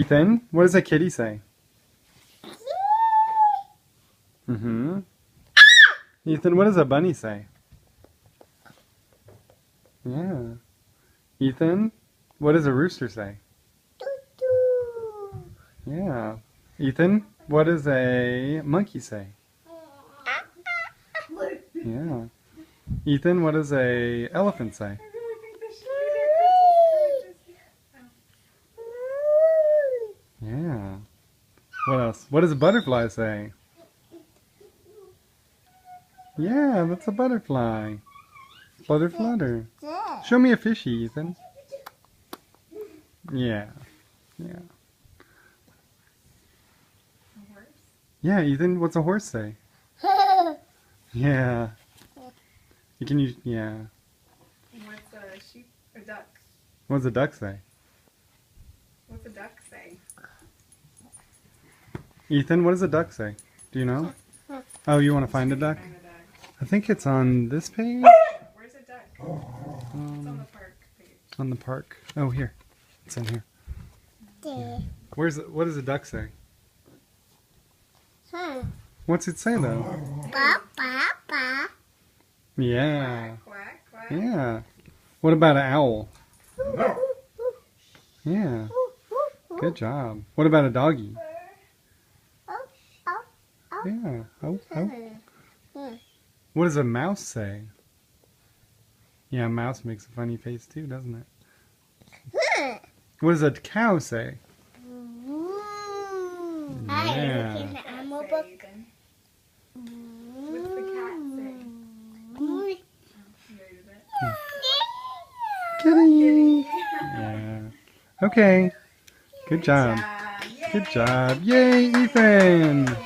Ethan, what does a kitty say? Mm-hmm. Ethan, what does a bunny say? Yeah. Ethan, what does a rooster say? Yeah. Ethan, what does a monkey say? Yeah. Ethan, what does a elephant say? Yeah. What else? What does a butterfly say? Yeah, that's a butterfly. Flutter, flutter. Show me a fishy, Ethan. Yeah. Yeah. Yeah, Ethan, what's a horse say? Yeah. Can you, yeah. What's a sheep or duck? What does a duck say? What's a duck say? Ethan, what does a duck say? Do you know? Oh, you want to find a duck? Find a duck. I think it's on this page. Where's a duck? It's on the park page. On the park. Oh, here. It's in here. Yeah. What does a duck say? What's it say though? Yeah. Quack, quack. Yeah. What about an owl? Yeah. Good job. What about a doggy? Yeah. Oh, oh. What does a mouse say? Yeah, a mouse makes a funny face too, doesn't it? What does a cow say? Yeah. What's the cat say, Ethan? What's the cat say? Kitty. Yeah. Okay. Good job. Yay. Good job. Yay, Ethan.